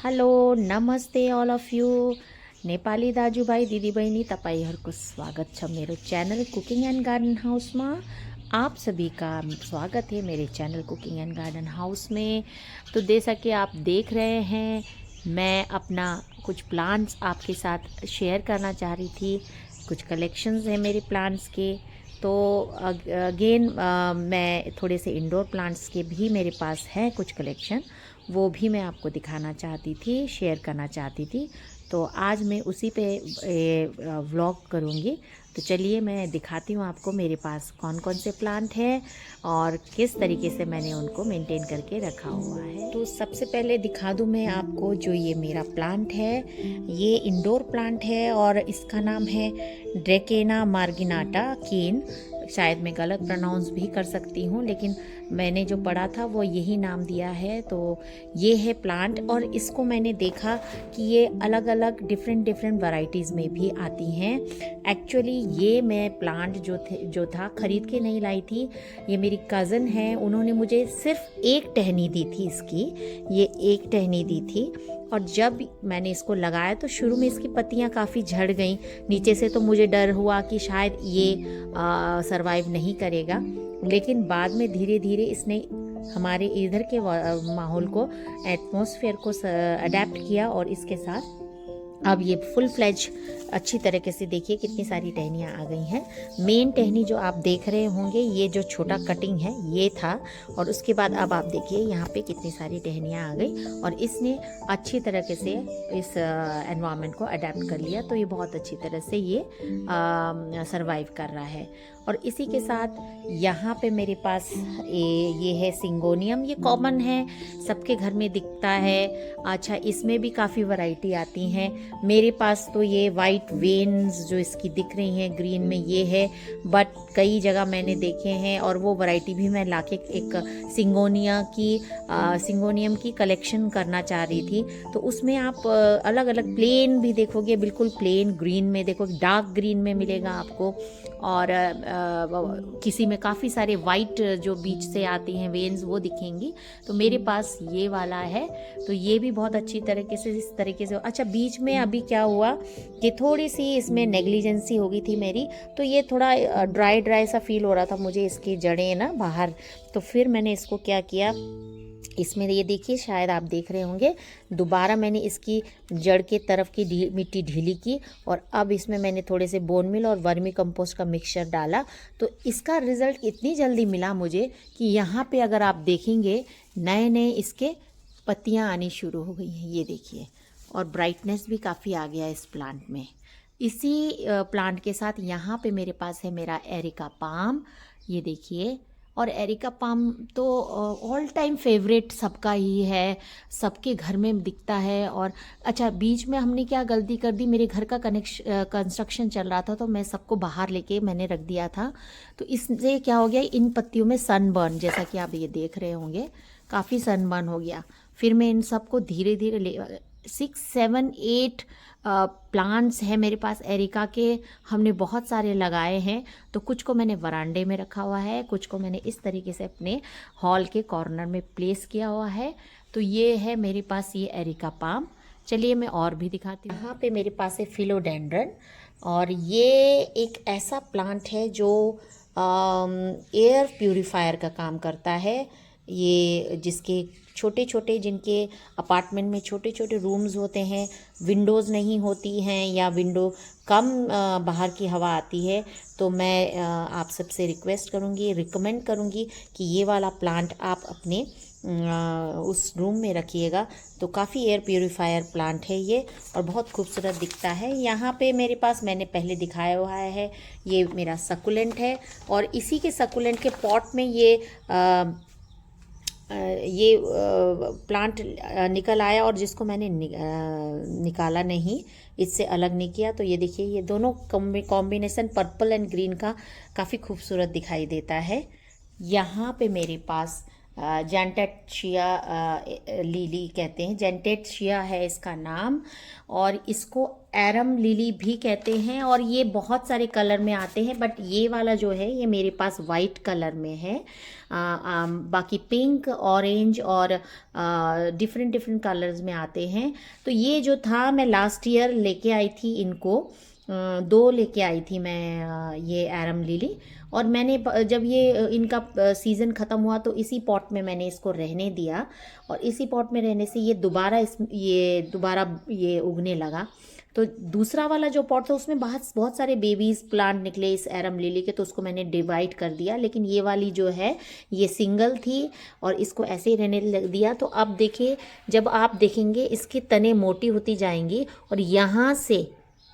Hello नमस्ते all of you Nepali दाजुभाई दिदीबहिनी तपाईँहरूको स्वागत छ मेरो channel cooking and garden house में। आप सभी का स्वागत है मेरे channel cooking and garden house में। तो जैसा कि आप देख रहे हैं, मैं अपना कुछ प्लांट्स आपके साथ शेयर करना चाह रही थी। कुछ कलेक्शंस हैं मेरे प्लांट्स के। तो अगेन मैं थोड़े से इंडोर प्लांट्स के भी मेरे पास हैं कुछ कलेक्शन, वो भी मैं आपको दिखाना चाहती थी, शेयर करना चाहती थी। तो आज मैं उसी पे व्लॉग करूँगी। तो चलिए मैं दिखाती हूँ आपको मेरे पास कौन कौन से प्लांट हैं और किस तरीके से मैंने उनको मेंटेन करके रखा हुआ है। तो सबसे पहले दिखा दूँ मैं आपको, जो ये मेरा प्लांट है ये इंडोर प्लांट है और इसका नाम है ड्रेकेना मार्गिनाटा केन। शायद मैं गलत प्रोनाउंस भी कर सकती हूँ, लेकिन मैंने जो पढ़ा था वो यही नाम दिया है। तो ये है प्लांट, और इसको मैंने देखा कि ये अलग अलग डिफरेंट वैरायटीज़ में भी आती हैं। एक्चुअली ये मैं प्लांट जो था ख़रीद के नहीं लाई थी। ये मेरी कज़न है, उन्होंने मुझे सिर्फ एक टहनी दी थी इसकी, ये एक टहनी दी थी। और जब मैंने इसको लगाया तो शुरू में इसकी पत्तियां काफ़ी झड़ गईं नीचे से, तो मुझे डर हुआ कि शायद ये सरवाइव नहीं करेगा। लेकिन बाद में धीरे धीरे इसने हमारे इधर के माहौल को, एटमॉस्फेयर को अडेप्ट किया और इसके साथ अब ये फुल फ्लेज अच्छी तरीके से, देखिए कितनी सारी टहनियाँ आ गई हैं। मेन टहनी जो आप देख रहे होंगे, ये जो छोटा कटिंग है ये था, और उसके बाद अब आप देखिए यहाँ पे कितनी सारी टहनियाँ आ गई और इसने अच्छी तरीके से इस एनवायरनमेंट को अडेप्ट कर लिया। तो ये बहुत अच्छी तरह से ये सरवाइव कर रहा है। और इसी के साथ यहाँ पे मेरे पास ये है सिंगोनियम। ये कॉमन है, सबके घर में दिखता है। अच्छा, इसमें भी काफ़ी वैरायटी आती हैं। मेरे पास तो ये वाइट वेन्स जो इसकी दिख रही हैं ग्रीन में, ये है। बट कई जगह मैंने देखे हैं, और वो वैरायटी भी मैं लाके एक सिंगोनियम की कलेक्शन करना चाह रही थी। तो उसमें आप अलग अलग प्लेन भी देखोगे, बिल्कुल प्लेन ग्रीन में देखोगे, डार्क ग्रीन में मिलेगा आपको, और किसी में काफ़ी सारे वाइट जो बीच से आती हैं वेन्स वो दिखेंगी। तो मेरे पास ये वाला है, तो ये भी बहुत अच्छी तरीके से इस तरीके से। अच्छा, बीच में अभी क्या हुआ कि थोड़ी सी इसमें नेग्लिजेंसी हो गई थी मेरी, तो ये थोड़ा ड्राई सा फील हो रहा था मुझे, इसकी जड़ें ना बाहर। तो फिर मैंने इसको क्या किया, इसमें ये देखिए, शायद आप देख रहे होंगे, दोबारा मैंने इसकी जड़ के तरफ की मिट्टी ढीली की, और अब इसमें मैंने थोड़े से बोन मिल और वर्मी कंपोस्ट का मिक्सचर डाला। तो इसका रिज़ल्ट इतनी जल्दी मिला मुझे कि यहाँ पे अगर आप देखेंगे, नए नए इसके पत्तियाँ आनी शुरू हो गई हैं, ये देखिए, और ब्राइटनेस भी काफ़ी आ गया इस प्लांट में। इसी प्लांट के साथ यहाँ पे मेरे पास है मेरा एरिका पाम, ये देखिए। और एरिका पाम तो ऑल टाइम फेवरेट सबका ही है, सबके घर में दिखता है। और अच्छा, बीच में हमने क्या गलती कर दी, मेरे घर का कंस्ट्रक्शन चल रहा था, तो मैं सबको बाहर लेके मैंने रख दिया था। तो इससे क्या हो गया, इन पत्तियों में सनबर्न, जैसा कि आप ये देख रहे होंगे, काफ़ी सनबर्न हो गया। फिर मैं इन सबको धीरे धीरे 6, 7, 8 प्लांट्स हैं मेरे पास एरिका के, हमने बहुत सारे लगाए हैं। तो कुछ को मैंने वरांडे में रखा हुआ है, कुछ को मैंने इस तरीके से अपने हॉल के कॉर्नर में प्लेस किया हुआ है। तो ये है मेरे पास ये एरिका पाम। चलिए मैं और भी दिखाती हूँ। यहाँ पे मेरे पास है फिलोडेंड्रन, और ये एक ऐसा प्लांट है जो एयर प्यूरिफायर का काम करता है। ये जिसके छोटे छोटे, जिनके अपार्टमेंट में छोटे छोटे रूम्स होते हैं, विंडोज़ नहीं होती हैं या विंडो कम बाहर की हवा आती है, तो मैं आप सबसे रिकमेंड करूँगी कि ये वाला प्लांट आप अपने उस रूम में रखिएगा। तो काफ़ी एयर प्यूरिफायर प्लांट है ये, और बहुत खूबसूरत दिखता है। यहाँ पे मेरे पास, मैंने पहले दिखाया हुआ है, ये मेरा सकुलेंट है, और इसी के सकुलेंट के पॉट में ये प्लांट निकल आया, और जिसको मैंने निकाला नहीं, इससे अलग नहीं किया। तो ये देखिए, ये दोनों कॉम्बिनेशन पर्पल एंड ग्रीन का काफ़ी खूबसूरत दिखाई देता है। यहाँ पे मेरे पास जेंटेटशिया लिली कहते हैं, जेंटेटशिया है इसका नाम, और इसको एरम लिली भी कहते हैं। और ये बहुत सारे कलर में आते हैं, बट ये वाला जो है ये मेरे पास वाइट कलर में है। बाकी पिंक, ऑरेंज और डिफरेंट डिफरेंट कलर्स में आते हैं। तो ये जो था मैं लास्ट ईयर लेके आई थी इनको, 2 लेके आई थी मैं ये एरम लिली। और मैंने जब ये इनका सीज़न ख़त्म हुआ तो इसी पॉट में मैंने इसको रहने दिया, और इसी पॉट में रहने से ये दोबारा ये उगने लगा। तो दूसरा वाला जो पॉट था उसमें बहुत सारे बेबीज़ प्लांट निकले इस एरम लिली के, तो उसको मैंने डिवाइड कर दिया। लेकिन ये वाली जो है ये सिंगल थी और इसको ऐसे ही रहने दिया। तो अब देखिए, जब आप देखेंगे इसके तने मोटी होती जाएंगी और यहाँ से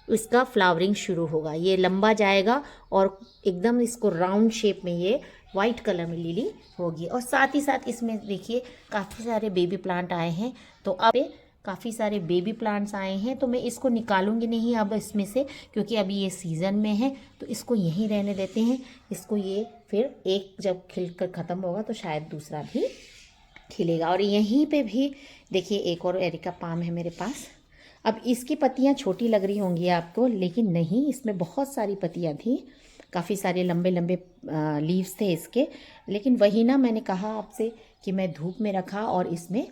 इसका फ्लावरिंग शुरू होगा, ये लंबा जाएगा और एकदम इसको राउंड शेप में ये वाइट कलर में लिली होगी। और साथ ही साथ इसमें देखिए काफ़ी सारे बेबी प्लांट आए हैं। तो अब काफ़ी सारे बेबी प्लांट्स आए हैं, तो मैं इसको निकालूंगी नहीं अब इसमें से, क्योंकि अभी ये सीज़न में है, तो इसको यहीं रहने देते हैं। इसको ये फिर एक जब खिल कर ख़त्म होगा तो शायद दूसरा भी खिलेगा। और यहीं पे भी देखिए एक और एरिका पाम है मेरे पास। अब इसकी पत्तियां छोटी लग रही होंगी आपको, लेकिन नहीं, इसमें बहुत सारी पत्तियां थी, काफ़ी सारे लंबे लंबे लीव्स थे इसके। लेकिन वही ना, मैंने कहा आपसे कि मैं धूप में रखा और इसमें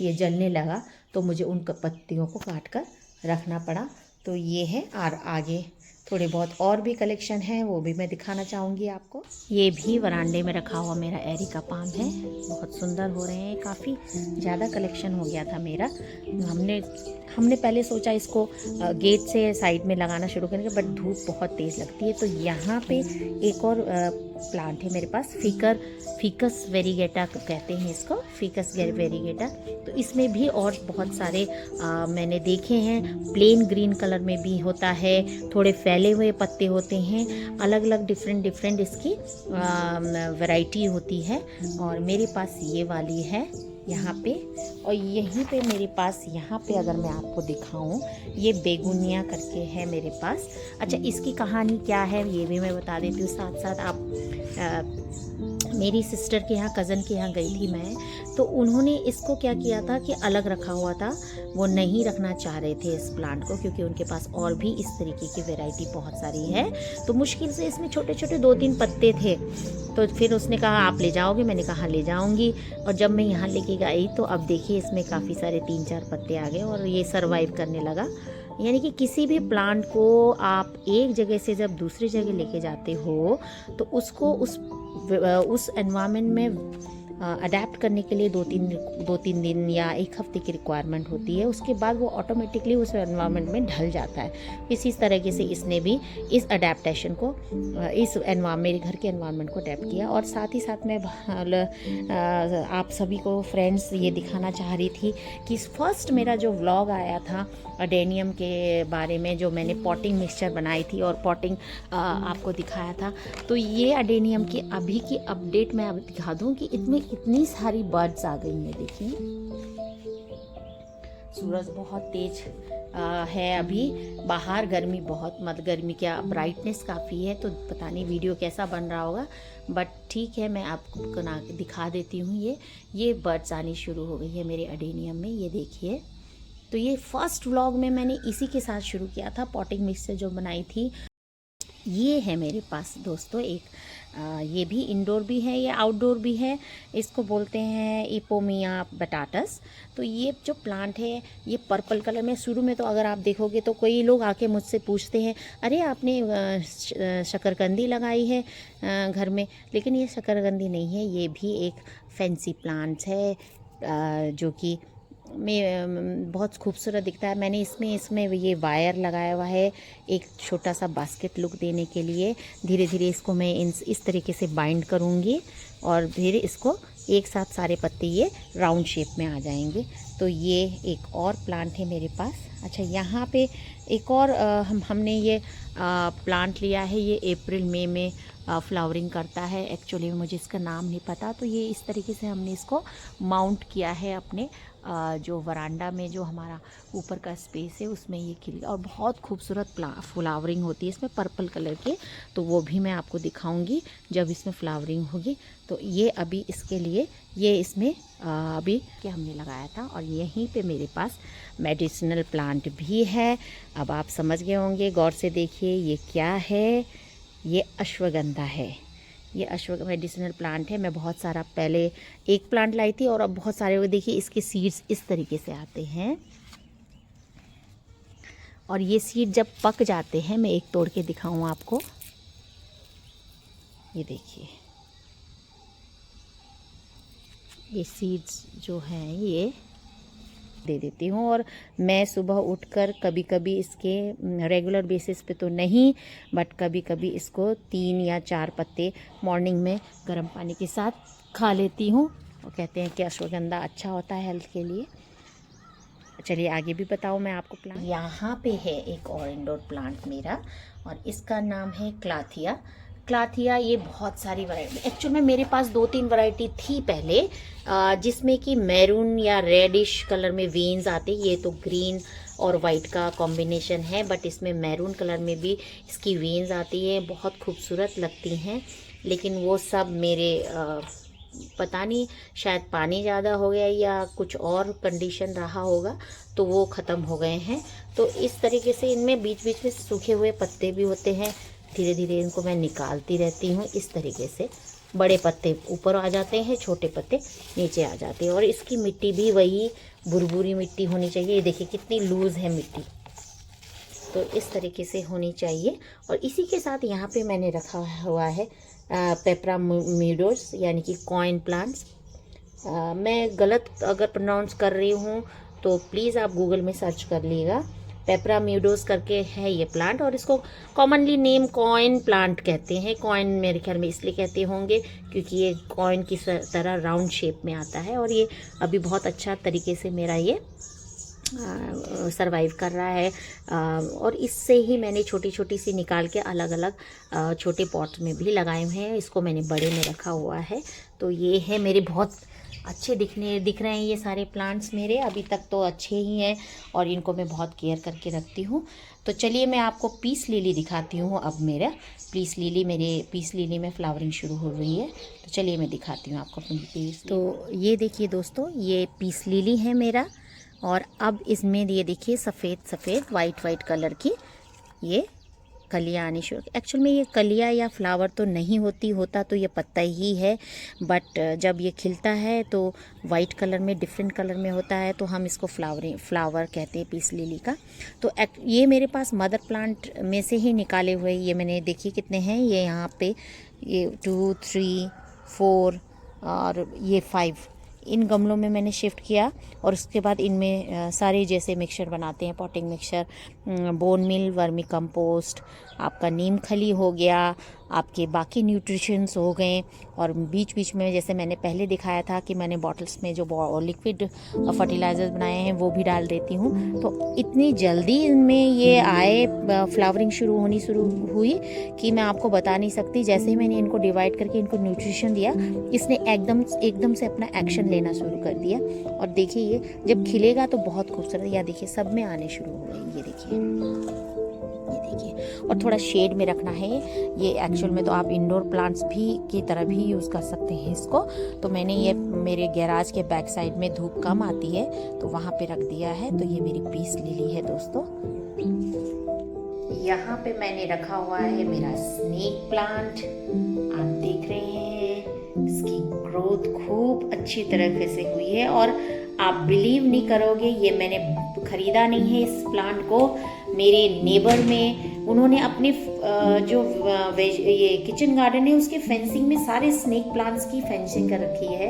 ये जलने लगा, तो मुझे उन पत्तियों को काट कर रखना पड़ा। तो ये है, और आगे थोड़े बहुत और भी कलेक्शन है, वो भी मैं दिखाना चाहूँगी आपको। ये भी वरांडे में रखा हुआ मेरा एरिका पाम है, बहुत सुंदर हो रहे हैं। काफ़ी ज़्यादा कलेक्शन हो गया था मेरा। हमने पहले सोचा इसको गेट से साइड में लगाना शुरू करेंगे, बट धूप बहुत तेज़ लगती है। तो यहाँ पे एक और प्लांट है मेरे पास, फिकस वेरीगेटा कहते हैं इसको, फिकस वेरीगेटा। तो इसमें भी और बहुत सारे मैंने देखे हैं। प्लेन ग्रीन कलर में भी होता है, थोड़े फैले हुए पत्ते होते हैं, अलग अलग डिफरेंट इसकी वैरायटी होती है। और मेरे पास ये वाली है यहाँ पे, और यहीं पे मेरे पास, यहाँ पे अगर मैं आपको दिखाऊं, ये बेगुनिया करके है मेरे पास। अच्छा, इसकी कहानी क्या है ये भी मैं बता देती हूँ। साथ साथ आप मेरी सिस्टर के यहाँ, कज़न के यहाँ गई थी मैं, तो उन्होंने इसको क्या किया था कि अलग रखा हुआ था, वो नहीं रखना चाह रहे थे इस प्लांट को, क्योंकि उनके पास और भी इस तरीके की वैरायटी बहुत सारी है। तो मुश्किल से इसमें छोटे छोटे 2-3 पत्ते थे, तो फिर उसने कहा आप ले जाओगे, मैंने कहा ले जाऊंगी। और जब मैं यहाँ लेके गई तो अब देखिए इसमें काफ़ी सारे 3-4 पत्ते आ गए और ये सर्वाइव करने लगा। यानी कि किसी भी प्लांट को आप एक जगह से जब दूसरी जगह लेके जाते हो, तो उसको उस एनवायरनमेंट में अडेप्ट करने के लिए 2-3 दिन या 1 हफ्ते की रिक्वायरमेंट होती है। उसके बाद वो ऑटोमेटिकली उस एनवायरनमेंट में ढल जाता है। इसी तरीके से इसने भी इस अडेप्टेशन को, इस मेरे घर के एनवायरनमेंट को अडेप्ट किया। और साथ ही साथ मैं आप सभी को फ्रेंड्स ये दिखाना चाह रही थी कि फर्स्ट मेरा जो व्लॉग आया था अडेनियम के बारे में, जो मैंने पॉटिंग मिक्सचर बनाई थी और पॉटिंग आपको दिखाया था, तो ये अडेनियम की अभी की अपडेट मैं अब दिखा दूँ कि इसमें इतनी सारी बर्ड्स आ गई हैं। देखिए सूरज बहुत तेज है अभी बाहर, गर्मी बहुत, मत गर्मी क्या, ब्राइटनेस काफ़ी है, तो पता नहीं वीडियो कैसा बन रहा होगा, बट ठीक है, मैं आपको दिखा देती हूँ। ये बर्ड्स आनी शुरू हो गई है मेरे अडेनियम में, ये देखिए। तो ये फर्स्ट व्लॉग में मैंने इसी के साथ शुरू किया था, पॉटिंग मिक्सचर जो बनाई थी। ये है मेरे पास दोस्तों एक, ये भी इंडोर भी है, ये आउटडोर भी है। इसको बोलते हैं इपोमिया बटाटस। तो ये जो प्लांट है ये पर्पल कलर में, शुरू में तो अगर आप देखोगे तो कई लोग आके मुझसे पूछते हैं, अरे आपने शकरकंदी लगाई है घर में, लेकिन ये शकरकंदी नहीं है, ये भी एक फैंसी प्लांट्स है जो कि में बहुत खूबसूरत दिखता है। मैंने इसमें ये वायर लगाया हुआ है एक छोटा सा बास्केट लुक देने के लिए। धीरे धीरे इसको मैं इस तरीके से बाइंड करूँगी और धीरे इसको एक साथ सारे पत्ते ये राउंड शेप में आ जाएंगे। तो ये एक और प्लांट है मेरे पास। अच्छा, यहाँ पे एक और हमने ये प्लांट लिया है, ये अप्रैल मई में फ्लावरिंग करता है। एक्चुअली मुझे इसका नाम नहीं पता, तो ये इस तरीके से हमने इसको माउंट किया है अपने जो वरांडा में जो हमारा ऊपर का स्पेस है उसमें ये खिल और बहुत खूबसूरत फ्लावरिंग होती है इसमें पर्पल कलर के। तो वो भी मैं आपको दिखाऊंगी जब इसमें फ्लावरिंग होगी। तो ये अभी इसके लिए ये इसमें अभी क्या हमने लगाया था। और यहीं पे मेरे पास मेडिसिनल प्लांट भी है। अब आप समझ गए होंगे, गौर से देखिए ये क्या है। ये अश्वगंधा है। ये मेडिसिनल प्लांट है। मैं बहुत सारा पहले एक प्लांट लाई थी और अब बहुत सारे, वो देखिए इसके सीड्स इस तरीके से आते हैं। और ये सीड जब पक जाते हैं, मैं एक तोड़ के दिखाऊं आपको। ये देखिए, ये सीड्स जो हैं ये दे देती हूँ। और मैं सुबह उठकर कभी कभी इसके रेगुलर बेसिस पे तो नहीं, बट कभी कभी इसको 3 या 4 पत्ते मॉर्निंग में गर्म पानी के साथ खा लेती हूँ। और कहते हैं कि अश्वगंधा अच्छा होता है हेल्थ के लिए। चलिए आगे भी बताऊँ मैं आपको। प्लांट यहाँ पे है एक और इंडोर प्लांट मेरा, और इसका नाम है क्लाथिया। ये बहुत सारी वैरायटी, एक्चुअल में मेरे पास 2-3 वैरायटी थी पहले, जिसमें कि मैरून या रेडिश कलर में वेन्स आते। ये तो ग्रीन और वाइट का कॉम्बिनेशन है, बट इसमें मैरून कलर में भी इसकी वेन्स आती है, बहुत खूबसूरत लगती हैं। लेकिन वो सब मेरे पता नहीं, शायद पानी ज़्यादा हो गया या कुछ और कंडीशन रहा होगा, तो वो ख़त्म हो गए हैं। तो इस तरीके से इनमें बीच बीच में सूखे हुए पत्ते भी होते हैं। धीरे धीरे इनको मैं निकालती रहती हूँ। इस तरीके से बड़े पत्ते ऊपर आ जाते हैं, छोटे पत्ते नीचे आ जाते हैं। और इसकी मिट्टी भी वही भुरभुरी मिट्टी होनी चाहिए। ये देखिए कितनी लूज़ है मिट्टी, तो इस तरीके से होनी चाहिए। और इसी के साथ यहाँ पे मैंने रखा हुआ है पेपरामिडोस, यानी कि कॉइन प्लांट्स। मैं गलत अगर प्रोनाउंस कर रही हूँ तो प्लीज़ आप गूगल में सर्च कर लीजिएगा। पेपरामिडोस करके है ये प्लांट, और इसको कॉमनली नेम कॉइन प्लांट कहते हैं। कॉइन मेरे ख्याल में इसलिए कहते होंगे क्योंकि ये कॉइन की तरह राउंड शेप में आता है। और ये अभी बहुत अच्छा तरीके से मेरा ये सरवाइव कर रहा है। और इससे ही मैंने छोटी छोटी सी निकाल के अलग अलग छोटे पॉट में भी लगाए हुए हैं। इसको मैंने बड़े में रखा हुआ है। तो ये है मेरे, बहुत अच्छे दिख रहे हैं ये सारे प्लांट्स मेरे। अभी तक तो अच्छे ही हैं और इनको मैं बहुत केयर करके रखती हूँ। तो चलिए मैं आपको पीस लिली दिखाती हूँ। अब मेरा पीस लिली में फ्लावरिंग शुरू हो रही है। तो चलिए मैं दिखाती हूँ आपको अपनी पीस। तो ये देखिए दोस्तों, ये पीस लिली है मेरा। और अब इसमें ये देखिए सफ़ेद वाइट कलर की ये कलियाँ आनी शुरू। एक्चुअल में ये कलियाँ या फ्लावर तो नहीं होता तो ये पत्ता ही है, बट जब ये खिलता है तो वाइट कलर में, डिफरेंट कलर में होता है, तो हम इसको फ्लावर कहते हैं पीस लिली का। तो ये मेरे पास मदर प्लांट में से ही निकाले हुए, ये मैंने देखिए कितने हैं। ये यहाँ पे ये 2, 3, 4 और ये 5 इन गमलों में मैंने शिफ्ट किया। और उसके बाद इनमें सारे जैसे मिक्सचर बनाते हैं, potting mixture, bone meal, vermicompost, आपका नीम खली हो गया, आपके बाकी न्यूट्रिशंस हो गए। और बीच बीच में जैसे मैंने पहले दिखाया था कि मैंने बॉटल्स में जो लिक्विड फर्टिलाइजर्स बनाए हैं वो भी डाल देती हूँ। तो इतनी जल्दी इनमें ये आए, फ्लावरिंग शुरू हुई कि मैं आपको बता नहीं सकती। जैसे ही मैंने इनको डिवाइड करके इनको न्यूट्रिशन दिया, इसने एकदम से अपना एक्शन लेना शुरू कर दिया। और देखिए ये जब खिलेगा तो बहुत खूबसूरत, या देखिए सब में आने शुरू हो गए। ये देखिए। और थोड़ा शेड में रखना है ये। एक्चुअल में तो आप इंडोर प्लांट्स भी की तरह भी यूज़ कर सकते हैं इसको। तो मैंने ये मेरे गैराज के बैक साइड में धूप कम आती है तो वहाँ पे रख दिया है। तो ये मेरी पीस लिली है दोस्तों। यहाँ पे मैंने रखा हुआ है मेरा स्नेक प्लांट। आप देख रहे हैं इसकी ग्रोथ खूब अच्छी तरीके से हुई है। और आप बिलीव नहीं करोगे, ये मैंने ख़रीदा नहीं है इस प्लांट को। मेरे नेबर में उन्होंने अपने जो ये किचन गार्डन है उसके फेंसिंग में सारे स्नेक प्लांट्स की फेंसिंग कर रखी है।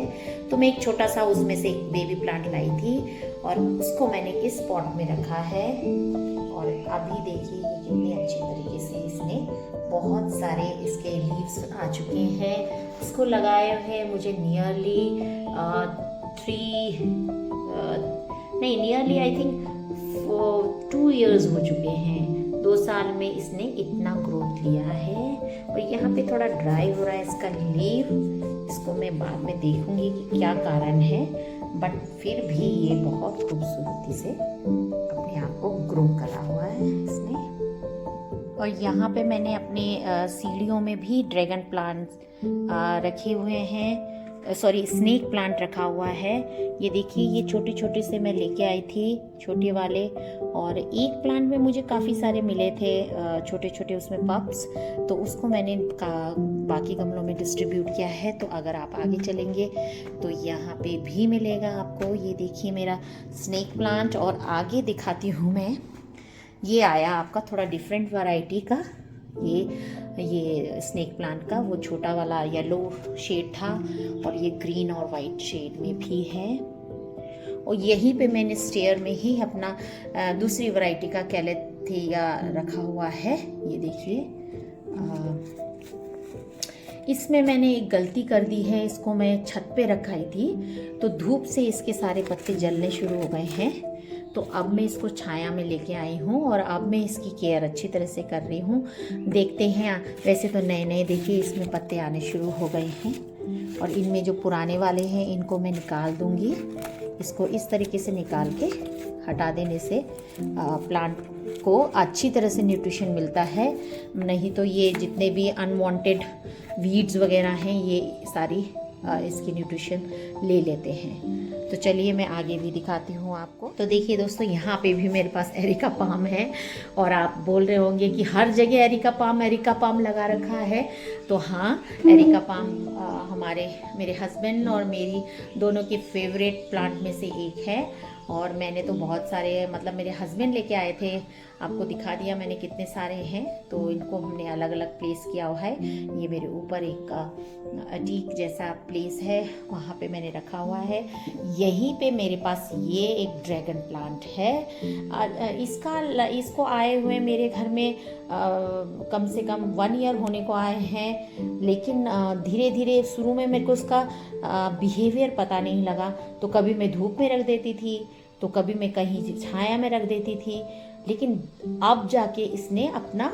तो मैं एक छोटा सा उसमें से एक बेबी प्लांट लाई थी और उसको मैंने इस पॉट में रखा है। और अभी देखिए ये कितनी अच्छी तरीके से इसने बहुत सारे इसके लीव्स आ चुके हैं। इसको लगाए हुए मुझे नियरली आई थिंक 2 years हो चुके हैं। 2 साल में इसने इतना ग्रोथ लिया है। और यहाँ पे थोड़ा ड्राई हो रहा है इसका लीव। इसको मैं बाद में देखूंगी कि क्या कारण है। बट फिर भी ये बहुत खूबसूरती से अपने आप को ग्रो करा हुआ है इसने। और यहाँ पे मैंने अपने सीढ़ियों में भी ड्रैगन प्लांट्स रखे हुए हैं, सॉरी स्नेक प्लांट रखा हुआ है। ये देखिए, ये छोटे छोटे से मैं लेके आई थी, छोटे वाले। और एक प्लांट में मुझे काफ़ी सारे मिले थे छोटे छोटे, उसमें पप्स, तो उसको मैंने बाकी गमलों में डिस्ट्रीब्यूट किया है। तो अगर आप आगे चलेंगे तो यहाँ पे भी मिलेगा आपको। ये देखिए मेरा स्नेक प्लांट। और आगे दिखाती हूँ मैं, ये आया आपका थोड़ा डिफरेंट वैरायटी का। ये स्नेक प्लांट का वो छोटा वाला येलो शेड था, और ये ग्रीन और वाइट शेड में भी है। और यहीं पे मैंने स्टेयर में ही अपना दूसरी वैरायटी का कैलेथिया रखा हुआ है। ये देखिए, इसमें मैंने एक गलती कर दी है, इसको मैं छत पे रखाई थी, तो धूप से इसके सारे पत्ते जलने शुरू हो गए हैं। तो अब मैं इसको छाया में लेके आई हूँ, और अब मैं इसकी केयर अच्छी तरह से कर रही हूँ। देखते हैं, वैसे तो नए नए देखिए इसमें पत्ते आने शुरू हो गए हैं, और इनमें जो पुराने वाले हैं इनको मैं निकाल दूँगी। इसको इस तरीके से निकाल के हटा देने से प्लांट को अच्छी तरह से न्यूट्रिशन मिलता है। नहीं तो ये जितने भी अनवांटेड वीड्स वगैरह हैं ये सारी इसकी न्यूट्रिशन ले लेते हैं। तो चलिए मैं आगे भी दिखाती हूँ आपको। तो देखिए दोस्तों, यहाँ पे भी मेरे पास एरिका पाम है, और आप बोल रहे होंगे कि हर जगह एरिका पाम लगा रखा है। तो हाँ, एरिका पाम मेरे हस्बैंड और मेरी दोनों की फेवरेट प्लांट में से एक है। और मैंने तो बहुत सारे, मतलब मेरे हस्बैंड लेके आए थे, आपको दिखा दिया मैंने कितने सारे हैं। तो इनको हमने अलग अलग प्लेस किया हुआ है। ये मेरे ऊपर एक अटीक जैसा प्लेस है, वहाँ पे मैंने रखा हुआ है। यहीं पे मेरे पास ये एक ड्रैगन प्लांट है। इसको आए हुए मेरे घर में कम से कम 1 ईयर होने को आए हैं। लेकिन धीरे धीरे शुरू में मेरे को उसका बिहेवियर पता नहीं लगा। तो कभी मैं धूप में रख देती थी, तो कभी मैं कहीं छाया में रख देती थी। लेकिन अब जाके इसने अपना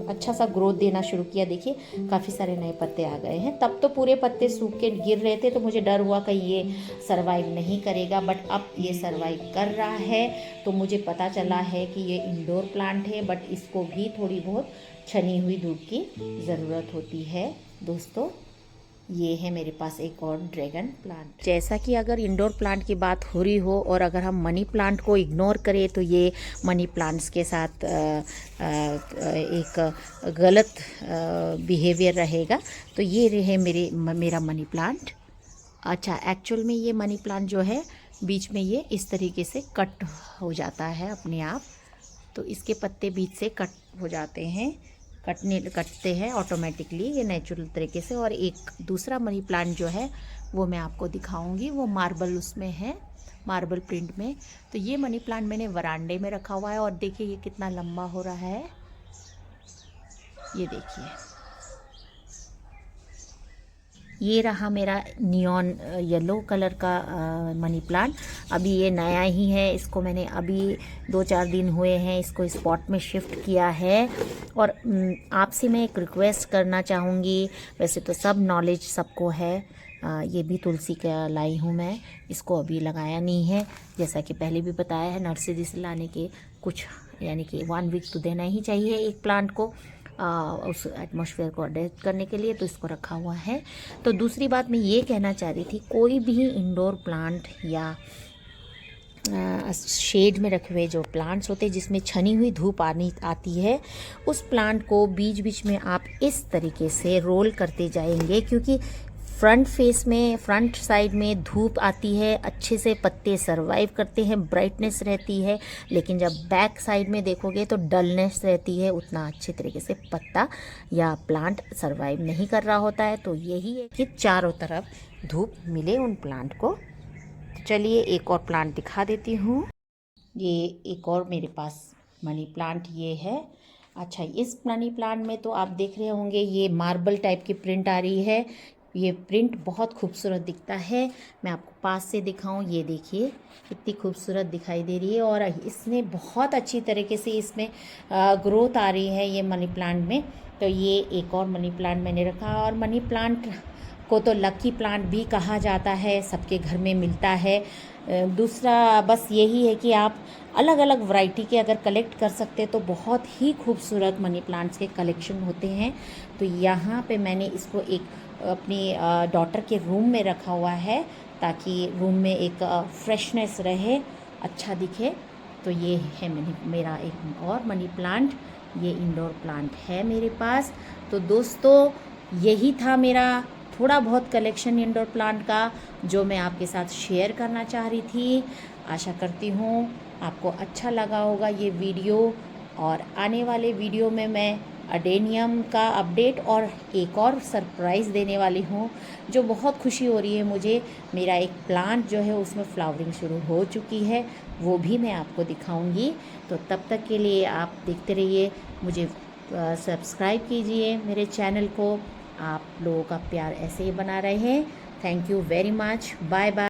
अच्छा सा ग्रोथ देना शुरू किया। देखिए काफ़ी सारे नए पत्ते आ गए हैं। तब तो पूरे पत्ते सूख के गिर रहे थे, तो मुझे डर हुआ कि ये सरवाइव नहीं करेगा, बट अब ये सरवाइव कर रहा है। तो मुझे पता चला है कि ये इंडोर प्लांट है, बट इसको भी थोड़ी बहुत छनी हुई धूप की ज़रूरत होती है। दोस्तों, ये है मेरे पास एक और ड्रैगन प्लांट। जैसा कि अगर इंडोर प्लांट की बात हो रही हो और अगर हम मनी प्लांट को इग्नोर करें, तो ये मनी प्लांट्स के साथ एक गलत बिहेवियर रहेगा। तो ये रहे मेरा मनी प्लांट। अच्छा, एक्चुअल में ये मनी प्लांट जो है, बीच में ये इस तरीके से कट हो जाता है अपने आप। तो इसके पत्ते बीच से कट हो जाते हैं, कटते हैं ऑटोमेटिकली, ये नेचुरल तरीके से। और एक दूसरा मनी प्लांट जो है वो मैं आपको दिखाऊंगी, वो मार्बल उसमें है, मार्बल प्रिंट में। तो ये मनी प्लांट मैंने वरांडे में रखा हुआ है, और देखिए ये कितना लंबा हो रहा है। ये देखिए, ये रहा मेरा नियॉन येलो कलर का मनी प्लांट। अभी ये नया ही है, इसको मैंने अभी 2-4 दिन हुए हैं इसको स्पॉट में शिफ्ट किया है। और आपसे मैं एक रिक्वेस्ट करना चाहूँगी, वैसे तो सब नॉलेज सबको है। ये भी तुलसी का लाई हूँ मैं, इसको अभी लगाया नहीं है। जैसा कि पहले भी बताया है, नर्सरी से लाने के कुछ यानी कि 1 वीक तो देना ही चाहिए एक प्लांट को उस एटमॉस्फेयर को अडेप्ट करने के लिए। तो इसको रखा हुआ है। तो दूसरी बात मैं ये कहना चाह रही थी, कोई भी इंडोर प्लांट या शेड में रखे हुए जो प्लांट्स होते हैं जिसमें छनी हुई धूप आती है, उस प्लांट को बीच बीच में आप इस तरीके से रोल करते जाएंगे, क्योंकि फ्रंट साइड में धूप आती है, अच्छे से पत्ते सरवाइव करते हैं, ब्राइटनेस रहती है। लेकिन जब बैक साइड में देखोगे तो डलनेस रहती है, उतना अच्छे तरीके से पत्ता या प्लांट सरवाइव नहीं कर रहा होता है। तो यही है कि चारों तरफ धूप मिले उन प्लांट को। चलिए एक और प्लांट दिखा देती हूँ। ये एक और मेरे पास मनी प्लांट ये है। अच्छा, इस मनी प्लांट में तो आप देख रहे होंगे ये मार्बल टाइप की प्रिंट आ रही है। ये प्रिंट बहुत खूबसूरत दिखता है। मैं आपको पास से दिखाऊं, ये देखिए कितनी खूबसूरत दिखाई दे रही है। और इसमें बहुत अच्छी तरीके से इसमें ग्रोथ आ रही है ये मनी प्लांट में। तो ये एक और मनी प्लांट मैंने रखा। और मनी प्लांट को तो लकी प्लांट भी कहा जाता है, सबके घर में मिलता है। दूसरा बस यही है कि आप अलग अलग वैरायटी के अगर कलेक्ट कर सकते तो बहुत ही खूबसूरत मनी प्लांट्स के कलेक्शन होते हैं। तो यहाँ पे मैंने इसको एक अपनी डॉटर के रूम में रखा हुआ है ताकि रूम में एक फ्रेशनेस रहे, अच्छा दिखे। तो ये है मेरा एक और मनी प्लांट, ये इंडोर प्लांट है मेरे पास। तो दोस्तों यही था मेरा थोड़ा बहुत कलेक्शन इंडोर प्लांट का जो मैं आपके साथ शेयर करना चाह रही थी। आशा करती हूँ आपको अच्छा लगा होगा ये वीडियो, और आने वाले वीडियो में मैं अडेनियम का अपडेट और एक और सरप्राइज़ देने वाली हूँ जो बहुत खुशी हो रही है मुझे। मेरा एक प्लांट जो है उसमें फ्लावरिंग शुरू हो चुकी है, वो भी मैं आपको दिखाऊंगी। तो तब तक के लिए आप देखते रहिए, मुझे सब्सक्राइब कीजिए मेरे चैनल को। आप लोगों का प्यार ऐसे ही बना रहे। Thank you very much, bye bye.